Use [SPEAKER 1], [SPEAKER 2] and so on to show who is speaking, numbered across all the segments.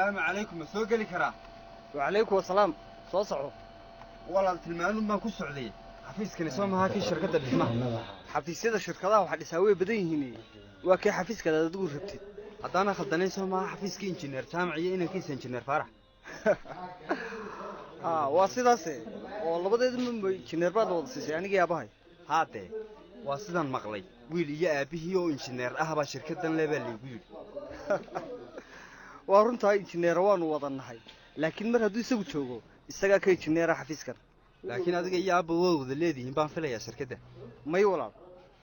[SPEAKER 1] السلام عليكم مسوق لي كرا.
[SPEAKER 2] وعليكم السلام صوصعو.
[SPEAKER 1] والله التلمانون ما كو سعودية حفيز كان يسوى هاكي شركة الدماء
[SPEAKER 2] حفيز هذا الشركة واحد يسوي بدين هني وكي حفيز كذا تقول ربتي
[SPEAKER 1] حتى أنا خدني سوى حفيز كي إنجنير سامعي إنه كيس إنجنير فرح.
[SPEAKER 2] واصيداسي والله بدي من إنجنير بعد وصيص يعني كي أباهي
[SPEAKER 1] هاتي واصيدا مقلي ويلي يا أبيه هو إنجنير أهبا شركة ليبلي ويل.
[SPEAKER 2] وارنتها إنجنير وان وضن هاي لكن مرة دو يسوي شوقه السجا كي إنجنير حفيز كان
[SPEAKER 1] لكن هذا يا أبو وذ الذي يبان في لي شركته
[SPEAKER 2] ما يولد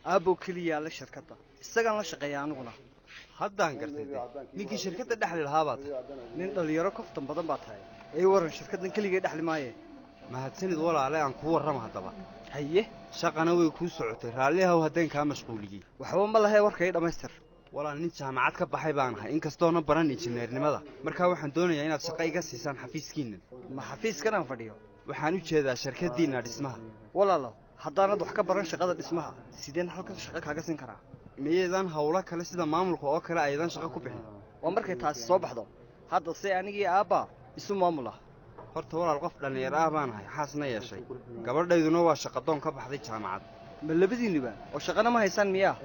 [SPEAKER 2] أبو كلي على الشركة السجا لا شقيان ولا
[SPEAKER 1] هذا انقرتي نيجي شركة دحل الهابط
[SPEAKER 2] نين اللي يركض تنبضن بعدها أي ورن شركة كلي دحل معي
[SPEAKER 1] ما هتسند ولا عليه عن قوة رمها طبعا
[SPEAKER 2] هيه
[SPEAKER 1] شقنا ويكون سعوتي راليها وهدين كان مشغولين
[SPEAKER 2] وحوم بالله هي وركي دمستر
[SPEAKER 1] والله nin jaamacad ka baxay baan ahay inkastoo na baran injineernimada markaa waxaan doonayaa inaad shaqo iga siisaan xafiiskiina
[SPEAKER 2] ma xafiiskan aan fadhiyo
[SPEAKER 1] waxaan u jeedaa shirkadiina dhismaha
[SPEAKER 2] walaalo haddaanad wax ka baran shaqada dhismaha sideen halkan shaqo kaaga siin karaa
[SPEAKER 1] miyeedan hawlo kale sida maamulka oo kale aydan shaqo ku bixin
[SPEAKER 2] waa markay taasi soo baxdo hadda si anigii aabba isu maamula
[SPEAKER 1] horta walaal qof dhalinyaro ah baan ahay xaasna yeeshay gabadhayduna waa shaqadoon ka baxday jaamacad
[SPEAKER 2] ma labadiiniba oo shaqana ma haysaan miyaa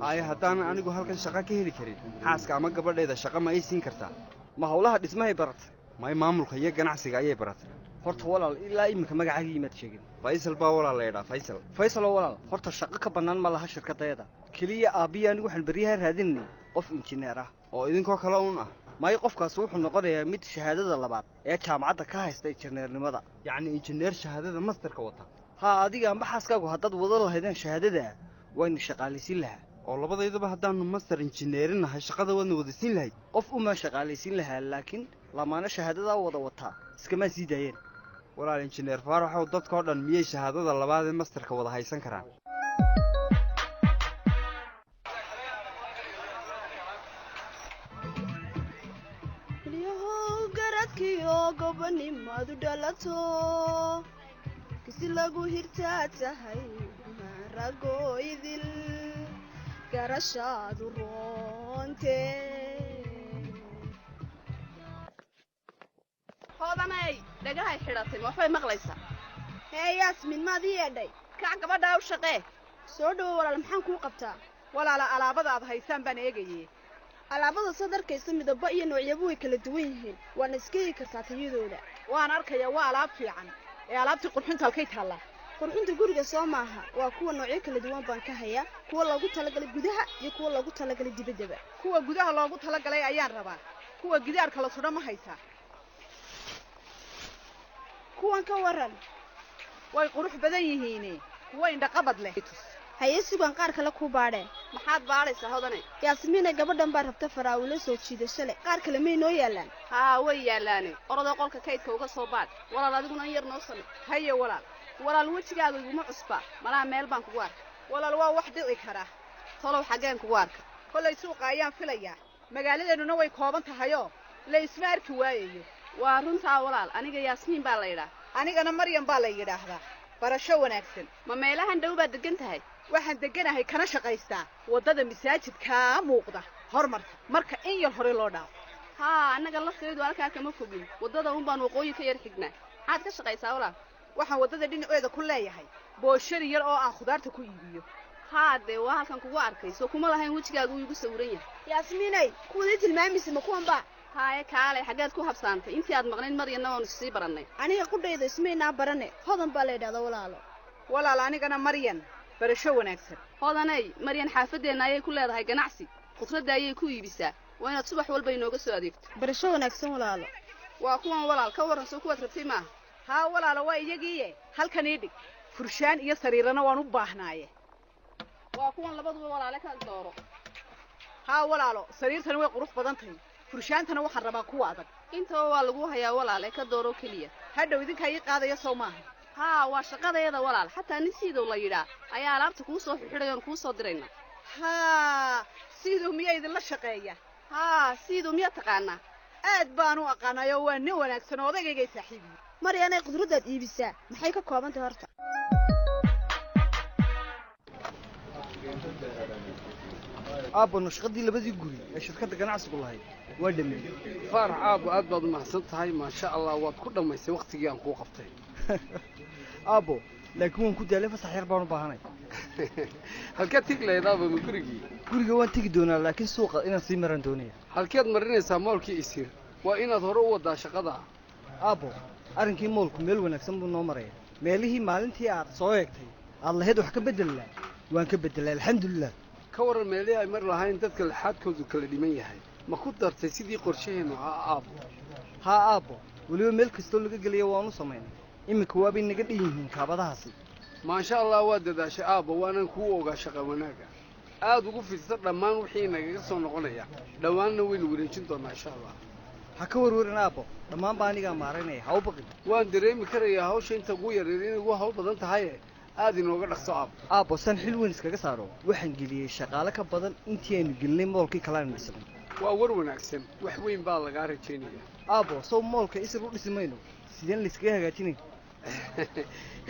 [SPEAKER 1] ay haddaan anigu halkan shaqo ka heli karin xaaska ama gabadheeda shaqo ma ay siin kartaa
[SPEAKER 2] ma hawlaha dhismahay baratay
[SPEAKER 1] may maamulka iyo ganacsiga ayay baratay
[SPEAKER 2] horta walaal ilaa iminka magacaaga imaad sheegin
[SPEAKER 1] faysal baa walaal la yidhaa
[SPEAKER 2] faysal oo walaal horta shaqo ka bannaan ma laha shirkadayada keliya aabbiya anigu waxaan beryaha raadinay qof injineer ah
[SPEAKER 1] oo idinkoo kale uun ah
[SPEAKER 2] may qofkaas wuxuu noqonayaa mid shahaadada labaad ee jaamacadda ka haysta injineernimada
[SPEAKER 1] yacni injineer shahaadada masterka wata
[SPEAKER 2] ها أديك أم بحثك وهدد وضل هذين شهادة وين شغالين لها
[SPEAKER 1] أو لبض يذبح هدان ماستر إنجنيرين هالشقة وين ودسين لها
[SPEAKER 2] قف أم شغالين لها لكن لما أنا شهادة وضوتها سكما زيدين
[SPEAKER 1] ولا الإنجنير فارح وضد كordon مية شهادة الله بعد الماستر كوضع هيسن كران
[SPEAKER 3] اليوم قرأت كيو قبني ما دلتو كسي لغو هرتاتهاي مارغو يذل قرشاد رونتي
[SPEAKER 4] هوداناي دغاي خيراتي ما فاي مقليسا
[SPEAKER 3] هي ياسمين ما دي يدي
[SPEAKER 4] كع gabadha u shaqee
[SPEAKER 3] soo dhaw walaal maxaan ku qabtaa
[SPEAKER 4] walaal alaabada aad haysan baan eegayay
[SPEAKER 3] alaabada sadarkaysa midaba iyo noocyadu way kala duwan yihiin waana iskii kartaa tayadooda
[SPEAKER 4] waan arkayaa waa alaab fiican ee alaabtii qurxinta halkay taala
[SPEAKER 3] qurxinta guriga soo maaha waa kuwa noocyo kala duwan baan ka hayaa kuwa loogu talagalay gudaha iyo kuwa loogu talagalay dibadda
[SPEAKER 4] kuwa gudaha loogu talagalay ayaan rabaa kuwa gidaarka la sudho ma haysaa
[SPEAKER 3] kuwan ka waran
[SPEAKER 4] way qurux badan yihiin kuwa indha qabad leh
[SPEAKER 3] haye sugan qaar kale ku baadhe
[SPEAKER 4] maxaad baadhaysaa hodanay
[SPEAKER 3] yaasmiina gabadhan baa rabta faraawilo soo jiidasho leh qaar kale ma inoo yaalaan
[SPEAKER 4] haa way yaalaane orada qolka kaydka uga soo baad walaal adiguna yar noo samee haye walaal wajigaaga iguma cusba malaa meel baan kugu arka walaal waa wax dhici kara tolow xageen kugu arka kolay suuqa ayaan filayaa magaaladeennuna way kooban tahayoo la isma arki waayayo waa runtaa walaal aniga yaasmiin baa la yidhaa anigana maryam baa la yidhaahdaa barasho wanaagsan ma meelahan dhow baad degan tahay waxaan deganahay kana shaqaystaa waddada masaajidka muuqda hormarka marka in yar hore loo dhaafo haa annaga lafteedu halkaa kama fogin waddada un baan waqooyi ka yar xignaa maxaad ka shaqaysaa walaal waxaan waddada dhinaceeda ku leeyahay booshari yar oo aan khudaarta ku iibiyo haa dee waa halkan kugu arkay soo kuma lahayn wejigaaga uu igu sawiran yahay
[SPEAKER 3] yaasmiinay kuwadii tilmaamaysa ma kuwan baa
[SPEAKER 4] haye kaale xaggeed ku habsaantay intii aad maqnayn maryana waanu sii barannay
[SPEAKER 3] aniga qudhayda ismaynaa barane hodan baa la yidhahdaa
[SPEAKER 4] walaal anigana maryan barasho wanaagsan hodanay maryan xaafadeenna ayay ku leedahay ganacsi khudradda ayay ku iibisaa waa inaad subax walba inooga soo adeegto
[SPEAKER 3] barasho wanaagsan walaalo
[SPEAKER 4] waa kuwan walaal ka warran soo kuwaad rabtay maaha haa walaalo waa iyagiiye halkan ii dhig furshaan iyo sariirana waan u baahnaaye waa kuwan labaduba walaale ka dooro haa walaalo sariirtani way qurux badan tahay furshaantana waxaan rabaa kuwa adag intaba waa lagu hayaa walaale ka dooro keliya hadhow idinkaa ii qaadaya soo maaha haa waa shaqadeeda walaal xataa nin siidow la yidhaa ayaa alaabta kuu soo xidhay oon kuu soo dirayna haa siidow miyaa idinla shaqeeya haa siidow miyaa taqaanaa aad baan u aqaanayo waa nin wanaagsan oo odaygay saaxiibiyi
[SPEAKER 3] maryanay qudradaad iibisaa maxay ka kooban tahay horta
[SPEAKER 2] aabba nashqadii labadii guri ee shirkadda ganacsigu lahayd ودمي
[SPEAKER 5] faarax aabbo aad baad u mahadsan tahay maasha allah waad ku dhammaysay wakhtigii aan kuu qabtay
[SPEAKER 2] aabbo laakiin waan ku daalay fasax yar baan u baahanay
[SPEAKER 5] halkeed tegi lahayd aabbo ma gurigii
[SPEAKER 2] guriga waan tegi doonaa laakiin suuqa inaan sii maran doonaya
[SPEAKER 5] halkeed marinaysaa moolkii isir waa inaad hore u waddaa shaqada
[SPEAKER 2] aabbo arrinkii moolku meel wanaagsan buu noo maraya meelihii maalintii aad soo eegtay aad lahayd wax ka beddelilaa waan ka beddelay alxamdulilah
[SPEAKER 5] ka waran meelihii ay mar lahayn dadka laxaadkoodu kala dhiman yahay ma ku dartay sidii qorshaheennu ahaa aabbo
[SPEAKER 2] haa aabbo weliba meel kastoo laga geliya waanu samaynay iminka waabay naga dhan yihiin kaabadahaasi
[SPEAKER 5] maasha allah waa dadaashay aabbo waanan kuu ogaa shaqa wanaaga aad ugu fidsa dhammaan wixii nagaga soo noqonaya dhowaanna waynu wareejin doonnaa insha allah
[SPEAKER 2] ha ka warwarin aabbo dhammaan baa anigaa maaraynaya ha u baqin
[SPEAKER 5] waan dareemi karayaa hawsha inta ugu yareed inay ugu hawl badan tahaye aad inooga dhaqso aabbo
[SPEAKER 2] aabbo san xil weyn iskaga saaro waxaan geliyey shaqaale ka badan intii aynu gelinay moolkii kalaanu dhisnay
[SPEAKER 5] waa war wanaagsan wax weyn baa lagaa rajaynaya
[SPEAKER 2] aabbo sow moolka isir u dhisi mayno sideen layskaga hagaajinay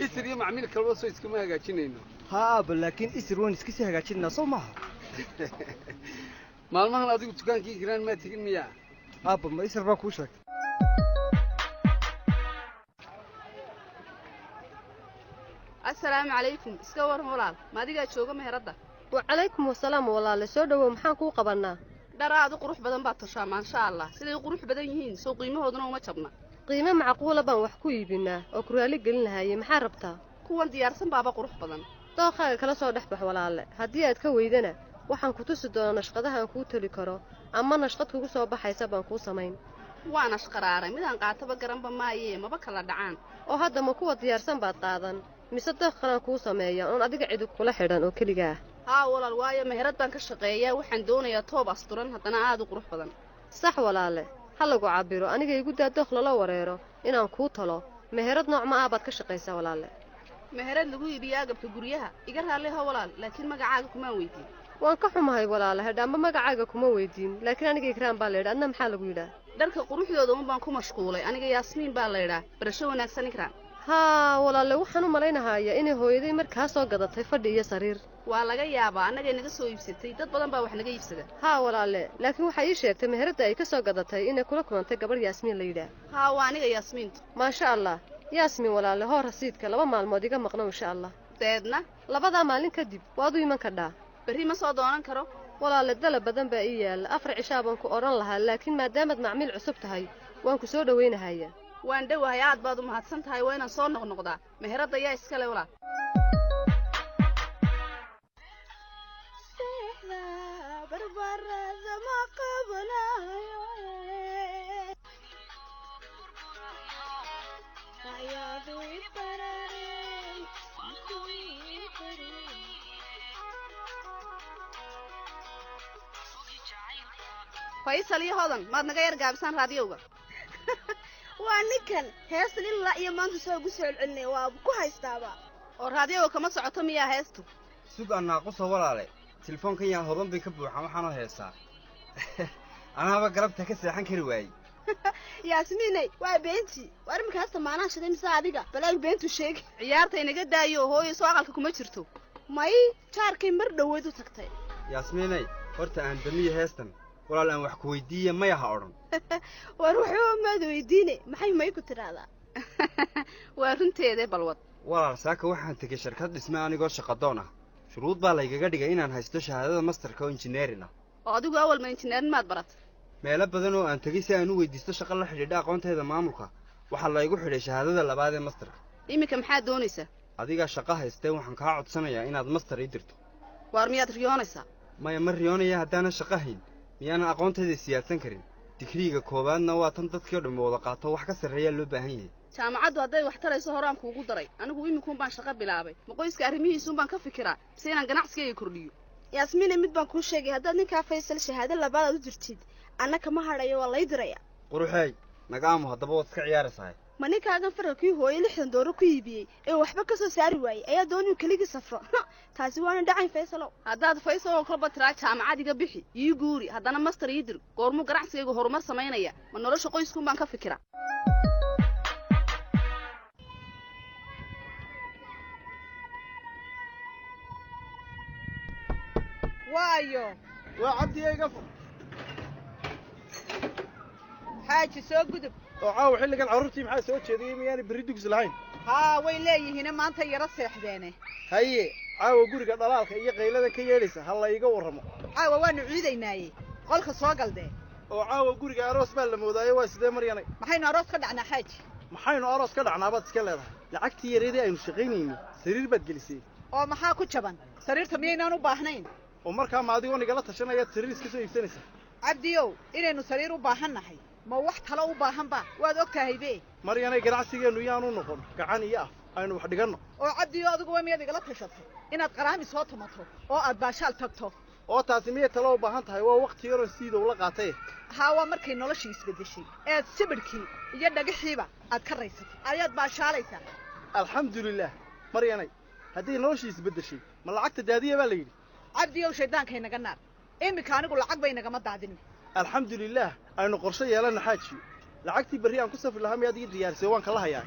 [SPEAKER 5] isir iyo macmiil kalba soo iskama hagaajinayno
[SPEAKER 2] haa aabbo laakiin isir waan iska sii hagaajinaynaa soo maaha
[SPEAKER 5] maalmahan adigu dukaankii giraan maa tegin miyaa
[SPEAKER 2] aabbo ma isir baa kuu sheegtay
[SPEAKER 4] assalaamu calaykum iska waran walaal ma adigaa jooga meheradda
[SPEAKER 6] wacalaykum wasalaam walaale soo dhowow maxaan kuu qabannaa
[SPEAKER 4] dhar aad u qurux badan baad toshaa maasha allah siday u qurux badan yihiin sow qiimahooduna uma jabna
[SPEAKER 6] qiime macquula baan wax ku iibinaa oo ku raali gelin lahaaye maxaa rabtaa
[SPEAKER 4] kuwan diyaarsan baaba qurux badan
[SPEAKER 6] dookhaaga kala soo dhex bax walaale haddii aad ka weydana waxaan ku tusi doonaa nashqadaha aan kuu toli karo ama nashqad kugu soo baxaysa baan kuu samayn
[SPEAKER 4] waa nashqaraaray midaan qaataba garanba maayee maba kala dhacaan
[SPEAKER 6] oo hadda ma kuwa diyaarsan baad qaadan mise dookh kalaan kuu sameeya oon adiga cidib kula xidhan oo keliga ah
[SPEAKER 4] haa walaal waayo meherad baan ka shaqeeyaa waxaan doonayaa toob asturan haddana aad u qurux badan
[SPEAKER 6] sax walaale ha lagu cabbiro aniga igu daa dookh lala wareero inaan kuu talo meherad nooc ma ah baad ka shaqaysaa walaale
[SPEAKER 4] meherad lagu iibiyo agabka guryaha iga raalliha walaal laakiin magacaaga kumaan weydiin
[SPEAKER 6] waan ka xumahay walaale hedhaamba magacaaga kuma weydiin laakiin aniga ikraan baa laydhaa adna maxaa lagu yidhaa
[SPEAKER 4] dharka quruxdooda un baan ku mashquulay aniga yaasmiin baa laydhaa barasho wanaagsan ikraan
[SPEAKER 6] haa walaale waxaan u malaynahaaya inay hooyaday markaa soo gadatay fadhi iyo sariir
[SPEAKER 4] waa laga yaabaa annagay naga soo iibsatay dad badan baa wax naga iibsada
[SPEAKER 6] haa walaale laakiin waxay ii sheegtay meheradda ay ka soo gadatay inay kula kulantay gabadh yaasmiin la yidhaah
[SPEAKER 4] haa waa aniga yaasmiintu
[SPEAKER 6] maasha allah yaasmiin walaale hoo rasiidka 2 maalmood iga maqno insha allah
[SPEAKER 4] deedna
[SPEAKER 6] 2 maalin kadib waad u iman kadhaa
[SPEAKER 4] berri ma soo doonan karo
[SPEAKER 6] walaale dalab badan baa ii yaalla 4 cishaa baan ku odhan lahaa laakiin maadaamaad macmiil cusub tahay waan ku soo dhowaynahayaa
[SPEAKER 4] waan dhowahay aad baad u mahadsan tahay waa inaan soo noqnoqdaa meheradda yaa iskale walaal faysal iyo hodan maad naga yar gaabisaan raadiyowga
[SPEAKER 3] waa ninkan heestan ilaa iyo maanta soo ugu soo celcelinaya waa ku haystaaba
[SPEAKER 4] oo raadiyowga kama socoto miyaa heestu
[SPEAKER 1] sug aan naaquso walaale telefoonkan yaa hodan bay ka buuxaan waxaanoo heesaa anaaba galabta ka seexan kari waayey
[SPEAKER 3] yaasmiinay waa beentii war imika heesta maanaha shiday mise adiga balaag beentu sheegi
[SPEAKER 4] ciyaarta inaga daayo hooyo soo aqalka kuma jirto
[SPEAKER 3] may jaarkay mar dhoweed u tagtay
[SPEAKER 1] yaasmiinay horta aan damiyo heestan walaal aan wax ku weydiiye maya ha odhan
[SPEAKER 3] war waxba maad weydiine maxay may ku tidhaahdaa
[SPEAKER 4] waa runteedee balwad
[SPEAKER 1] walaal saaka waxaan tegey shirkad dhisme anigoo shaqadoon ah shuruud baa laygaga dhigay inaan haysto shahaadada masterka oo injineerin ah
[SPEAKER 4] oo adigu awal ma injineerin maad baratay
[SPEAKER 1] meelo badan oo aan tegey si aan u weydiisto shaqo la xidhiidha aqoonteeda maamulka waxaa laygu xidhay shahaadada 2 ee masterka
[SPEAKER 4] iminka maxaad doonaysaa
[SPEAKER 1] adigaa shaqo haystee waxaan kaa codsanayaa inaad master ii dirto
[SPEAKER 4] waar miyaad riyoonaysaa
[SPEAKER 1] maya ma riyoonaya haddaanan shaqo hayn miyaanan aqoonteeda siyaadsan karin digriiga koowaadna waa tan dadkii o dhammi wada qaato wax ka sarreeyaa loo baahan yahay
[SPEAKER 4] jaamacaddu hadday wax tarayso horaan kuugu daray anigu iminkuun baan shaqo bilaabay ma qoyska arrimihiisuun baan ka fikiraa mise inaan ganacsigayga kordhiyo
[SPEAKER 3] yaasmiina mid baan kuu sheegay haddaad ninkaa faysal shahaado 2 aad u dirtid anna kama hadhayo waa lay diraya
[SPEAKER 1] quruxeey nagaamu haddaba waad iska ciyaaraysahay
[SPEAKER 3] ma ninkaagan faralkii hooye 60 dooro ku iibiyey ee waxba ka soo saari waayey ayaa doonuu keligii safro taasi waana dhacayn faysalow
[SPEAKER 4] haddaad faysal oo kolba tiraa jaamacad iga bixi ii guuri haddana master ii dir goormuu ganacsigaygu horumar samaynaya ma nolosha qoyskuun baan ka fikiraa
[SPEAKER 2] waayo
[SPEAKER 5] waa cabdigayga
[SPEAKER 7] xaaji soo gudub
[SPEAKER 2] oo caawa xilligan carruurtii maxaa soo jeediyey miyaanay berri dugsi lahayn
[SPEAKER 7] haa way leeyihiin maanta yara seexdeene
[SPEAKER 2] haye caawa guriga dhalaalka iyo qayladan ka yeedhaysa ha la iga warramo
[SPEAKER 7] caawa waanu ciidaynaaye qolka soo galdee
[SPEAKER 2] oo caawa guriga aroos baa la moodaayo waa sidee maryanay
[SPEAKER 7] maxaynu aroos ka dhacnaa xaaji
[SPEAKER 2] maxaynu aroos ka dhacnaa baad iska leedahay lacagtii yareedii aynu shaqaynayni sariir baad gelisay
[SPEAKER 7] oo maxaa ku jaban sariirta miyaynaan u baahnayn
[SPEAKER 2] oo markaa ma adigoo nigala tashanayaad sariir iska soo iibsanaysaa
[SPEAKER 7] cabdiyow inaynu sariir u baahan nahay ma wax talo u baahan ba waad og tahay be
[SPEAKER 2] maryanay ganacsigeennu yaanu noqon gacan iyo af aynu wax dhiganno
[SPEAKER 7] oo cabdiyo adigu waa miyaad igala tashatay inaad qaraami soo tumato oo aad baashaal tagto
[SPEAKER 2] oo taasi miyay talo u baahan tahay waa waqti yaroon siidow la qaatay
[SPEAKER 7] haa waa markay noloshii isbeddeshay eed sibidhkii iyo dhagaxiiba aad ka raysatay ayaad baashaalaysaa
[SPEAKER 2] alxamdulilaah maryanay haddii noloshii isbeddeshay ma lacagta daadiya baa la yidhi
[SPEAKER 7] cabdiyow shaydaankay naga naar iminka anigu lacag bay nagama daadin
[SPEAKER 2] alxamdulilaah aynu qorshe yeelanna xaajiyo lacagtii berri aan ku safri lahaa miyaad ii diyaarisay waan kala hayaa